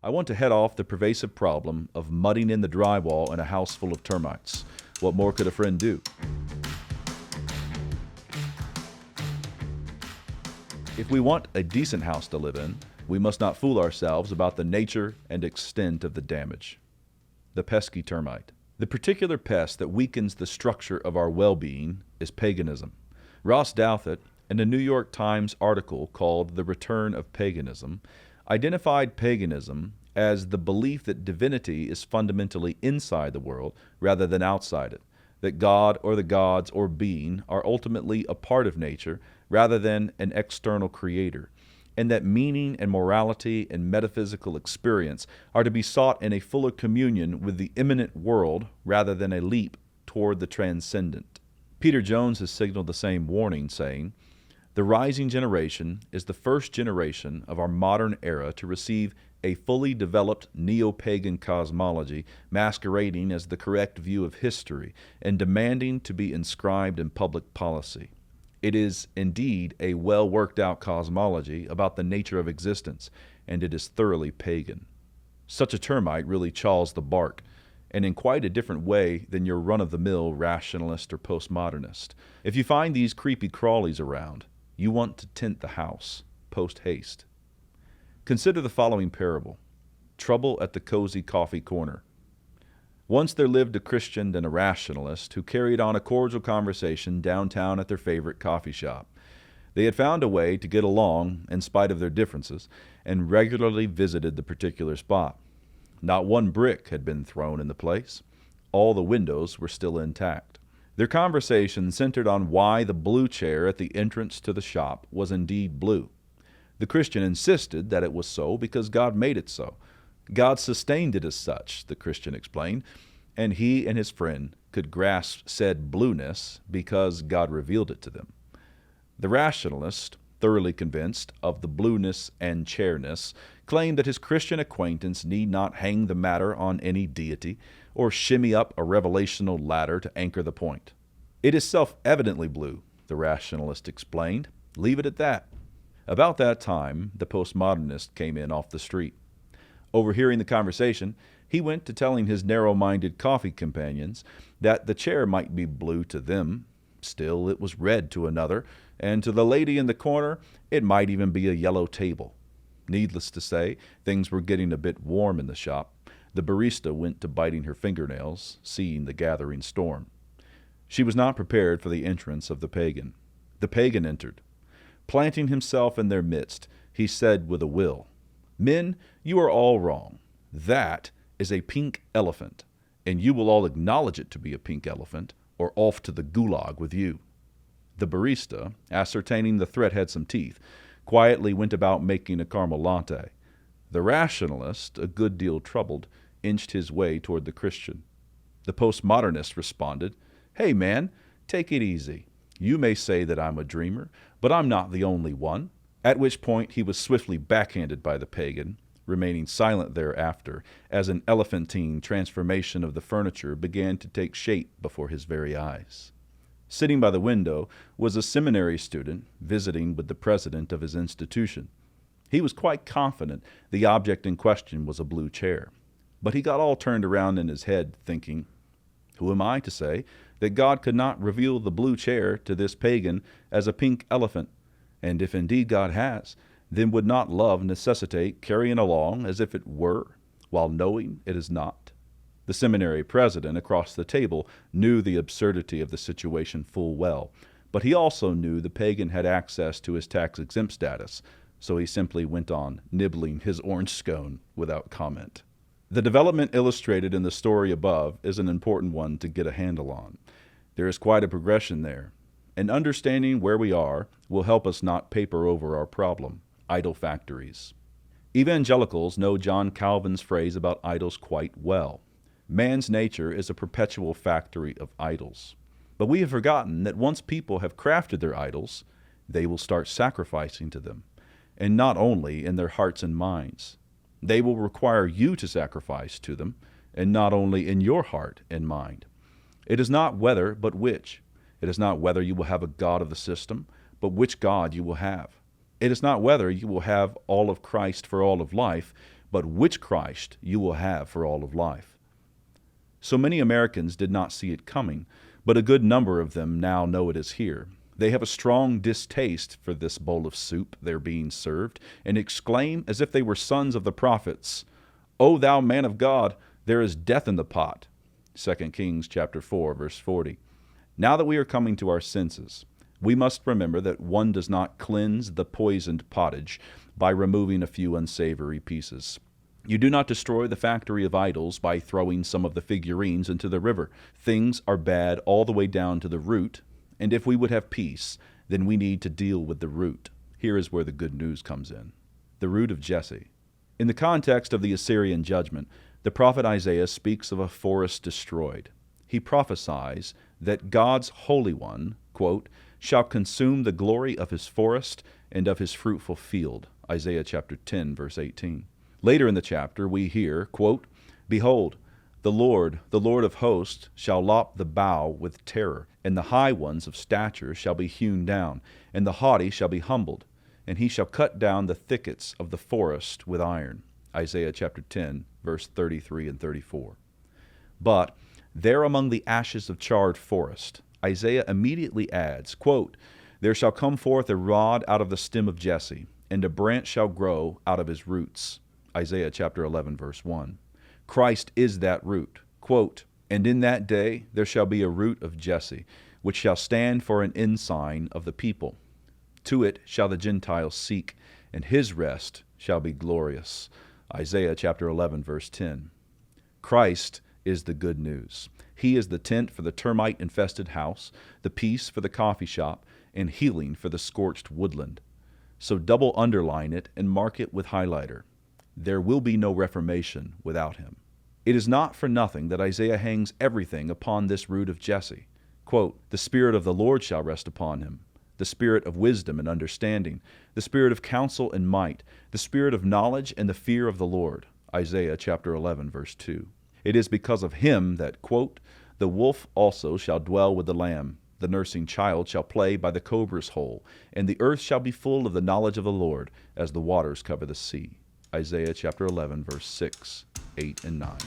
I want to head off the pervasive problem of mudding in the drywall in a house full of termites. What more could a friend do? If we want a decent house to live in, we must not fool ourselves about the nature and extent of the damage. The pesky termite. The particular pest that weakens the structure of our well-being is paganism. Ross Douthat, in a New York Times article called The Return of Paganism, identified paganism as the belief that divinity is fundamentally inside the world rather than outside it, that God or the gods or being are ultimately a part of nature rather than an external creator, and that meaning and morality and metaphysical experience are to be sought in a fuller communion with the immanent world rather than a leap toward the transcendent. Peter Jones has signaled the same warning, saying, "The rising generation is the first generation of our modern era to receive a fully developed neo-pagan cosmology masquerading as the correct view of history and demanding to be inscribed in public policy. It is indeed a well-worked-out cosmology about the nature of existence, and it is thoroughly pagan." Such a termite really chaws the bark, and in quite a different way than your run-of-the-mill rationalist or postmodernist. If you find these creepy crawlies around, you want to tint the house, post-haste. Consider the following parable: Trouble at the Cozy Coffee Corner. Once there lived a Christian and a rationalist who carried on a cordial conversation downtown at their favorite coffee shop. They had found a way to get along in spite of their differences and regularly visited the particular spot. Not one brick had been thrown in the place. All the windows were still intact. Their conversation centered on why the blue chair at the entrance to the shop was indeed blue. The Christian insisted that it was so because God made it so. God sustained it as such, the Christian explained, and he and his friend could grasp said blueness because God revealed it to them. The rationalist, thoroughly convinced of the blueness and chairness, claimed that his Christian acquaintance need not hang the matter on any deity or shimmy up a revelational ladder to anchor the point. "It is self-evidently blue," the rationalist explained. "Leave it at that." About that time, the postmodernist came in off the street. Overhearing the conversation, he went to telling his narrow-minded coffee companions that the chair might be blue to them, still it was red to another, and to the lady in the corner it might even be a yellow table. Needless to say, things were getting a bit warm in the shop. The barista went to biting her fingernails, seeing the gathering storm. She was not prepared for the entrance of the pagan. The pagan entered. Planting himself in their midst, he said with a will, "Men, you are all wrong. That is a pink elephant, and you will all acknowledge it to be a pink elephant, or off to the gulag with you." The barista, ascertaining the threat had some teeth, quietly went about making a caramel latte. The rationalist, a good deal troubled, inched his way toward the Christian. The postmodernist responded, "Hey man, take it easy. You may say that I'm a dreamer, but I'm not the only one." At which point he was swiftly backhanded by the pagan, remaining silent thereafter, as an elephantine transformation of the furniture began to take shape before his very eyes. Sitting by the window was a seminary student visiting with the president of his institution. He was quite confident the object in question was a blue chair, but he got all turned around in his head, thinking, "Who am I to say that God could not reveal the blue chair to this pagan as a pink elephant? And if indeed God has, then would not love necessitate carrying along as if it were, while knowing it is not?" The seminary president across the table knew the absurdity of the situation full well, but he also knew the pagan had access to his tax-exempt status, so he simply went on nibbling his orange scone without comment. The development illustrated in the story above is an important one to get a handle on. There is quite a progression there, and understanding where we are will help us not paper over our problem, idol factories. Evangelicals know John Calvin's phrase about idols quite well. Man's nature is a perpetual factory of idols. But we have forgotten that once people have crafted their idols, they will start sacrificing to them, and not only in their hearts and minds. They will require you to sacrifice to them, and not only in your heart and mind. It is not whether, but which. It is not whether you will have a God of the system, but which God you will have. It is not whether you will have all of Christ for all of life, but which Christ you will have for all of life. So many Americans did not see it coming, but a good number of them now know it is here. They have a strong distaste for this bowl of soup they're being served, and exclaim as if they were sons of the prophets, "O thou man of God, there is death in the pot." 2 Kings chapter 4, verse 40. Now that we are coming to our senses, we must remember that one does not cleanse the poisoned pottage by removing a few unsavory pieces. You do not destroy the factory of idols by throwing some of the figurines into the river. Things are bad all the way down to the root, and if we would have peace, then we need to deal with the root. Here is where the good news comes in. The root of Jesse. In the context of the Assyrian judgment, the prophet Isaiah speaks of a forest destroyed. He prophesies that God's Holy One, quote, shall consume the glory of his forest and of his fruitful field. Isaiah chapter 10, verse 18. Later in the chapter, we hear, quote, "Behold, the Lord of hosts, shall lop the bough with terror, and the high ones of stature shall be hewn down, and the haughty shall be humbled, and he shall cut down the thickets of the forest with iron." Isaiah chapter 10, verse 33 and 34. But there among the ashes of charred forest, Isaiah immediately adds, quote, "There shall come forth a rod out of the stem of Jesse, and a branch shall grow out of his roots." Isaiah chapter 11, verse 1. Christ is that root. Quote, "And in that day there shall be a root of Jesse, which shall stand for an ensign of the people. To it shall the Gentiles seek, and his rest shall be glorious." Isaiah chapter 11, verse 10. Christ is the good news. He is the tent for the termite-infested house, the peace for the coffee shop, and healing for the scorched woodland. So double underline it and mark it with highlighter. There will be no reformation without him. It is not for nothing that Isaiah hangs everything upon this root of Jesse. Quote, "The Spirit of the Lord shall rest upon him, the Spirit of wisdom and understanding, the Spirit of counsel and might, the Spirit of knowledge and the fear of the Lord." Isaiah chapter 11, verse 2. It is because of him that, quote, "The wolf also shall dwell with the lamb, the nursing child shall play by the cobra's hole, and the earth shall be full of the knowledge of the Lord, as the waters cover the sea." Isaiah chapter 11, verse 6, 8, and 9.